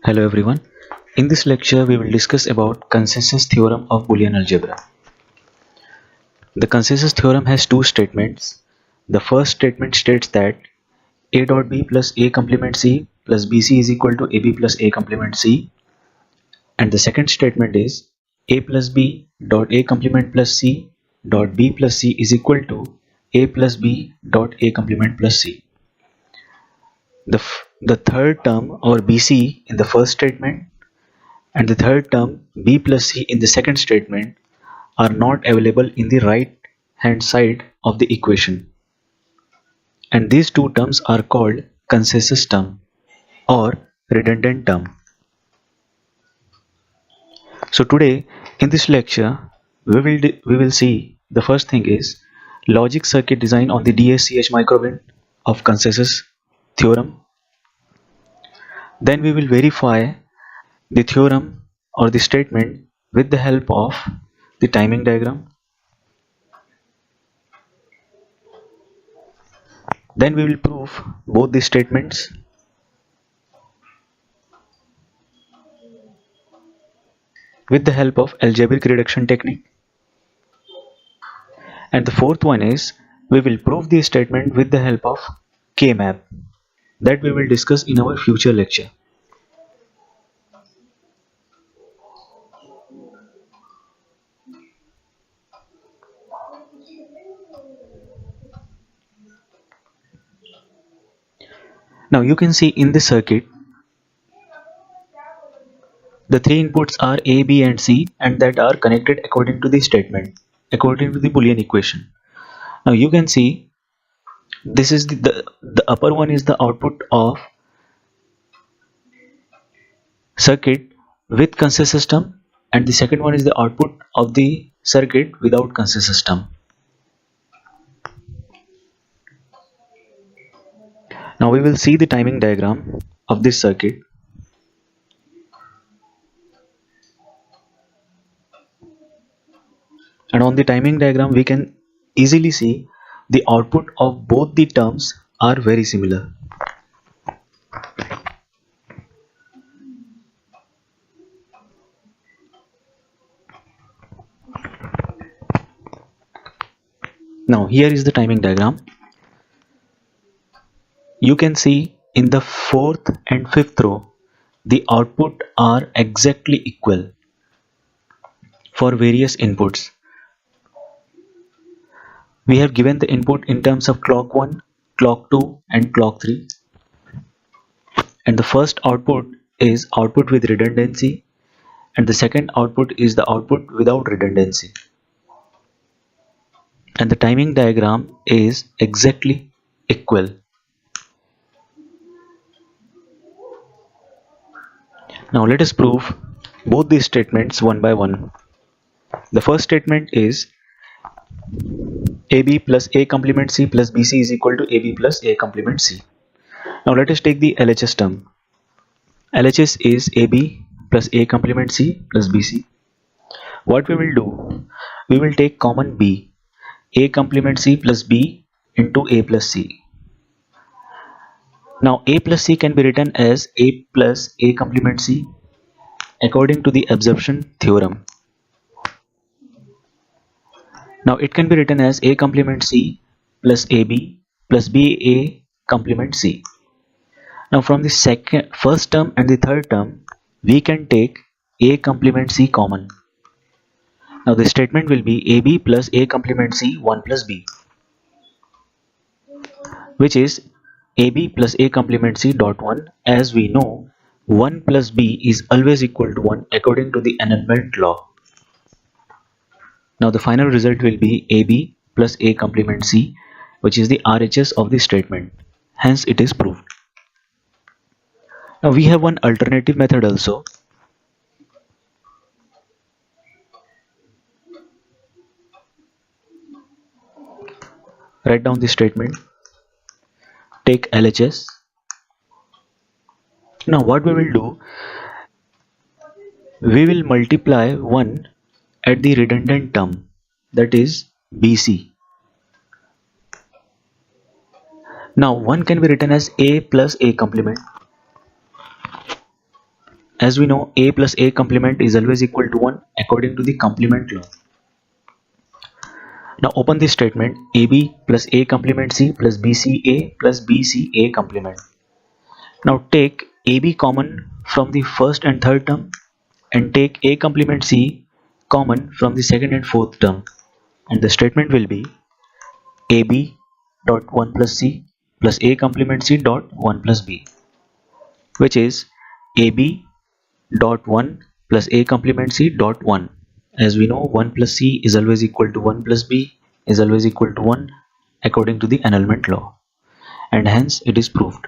Hello everyone. In this lecture we will discuss about consensus theorem of Boolean algebra. The consensus theorem has two statements. The first statement states that a dot b plus a complement c plus bc is equal to ab plus a complement c, and the second statement is a plus b dot a complement plus c dot b plus c is equal to a plus b dot a complement plus c. The third term or bc in the first statement and the third term b plus c in the second statement are not available in the right hand side of the equation, and these two terms are called consensus term or redundant term. So today in this lecture we will see the first thing is logic circuit design on the DSCH microbit of consensus theorem. Then we will verify the theorem or the statement with the help of the timing diagram. Then we will prove both the statements. With the help of algebraic reduction technique. And the fourth one is we will prove the statement with the help of K-map that we will discuss in our future lecture. Now you can see in the circuit the three inputs are A, B and C, and that are connected according to the statement, according to the Boolean equation. Now you can see this is the upper one is the output of circuit with consensus term, and the second one is the output of the circuit without consensus term. Now we will see the timing diagram of this circuit. And on the timing diagram we can easily see the output of both the terms are very similar. Now here is the timing diagram. You can see in the fourth and fifth row the output are exactly equal for various inputs. We have given the input in terms of clock 1, clock 2 and clock 3, and the first output is output with redundancy and the second output is the output without redundancy, and the timing diagram is exactly equal. Now let us prove both these statements one by one. The first statement is AB plus A complement C plus BC is equal to AB plus A complement C. Now let us take the LHS term. LHS is AB plus A complement C plus BC. What we will do, we will take common B, A complement C plus B into A plus C. Now A plus C can be written as A plus A complement C according to the absorption theorem. Now it can be written as A complement C plus AB plus BA complement C. Now from the first term and the third term we can take A complement C common. Now the statement will be AB plus A complement C 1 plus B, which is AB plus A complement C dot 1. As we know, 1 plus B is always equal to 1 according to the annulment law. Now the final result will be AB plus A complement C, which is the RHS of the statement. Hence it is proved. Now we have one alternative method also. Write down the statement. Take LHS. Now what we will do, we will multiply 1 at the redundant term, that is BC. Now 1 can be written as A plus A complement. As we know, a plus a complement is always equal to 1 according to the complement law. Now open this statement: ab plus a complement c plus bca plus bca complement. Now take ab common from the first and third term and take a complement c common from the second and fourth term, and the statement will be ab dot 1 plus c plus a complement c dot 1 plus b, which is ab dot 1 plus a complement c dot 1. As we know, 1 plus c is always equal to 1 plus b is always equal to 1 according to the annulment law, and hence it is proved.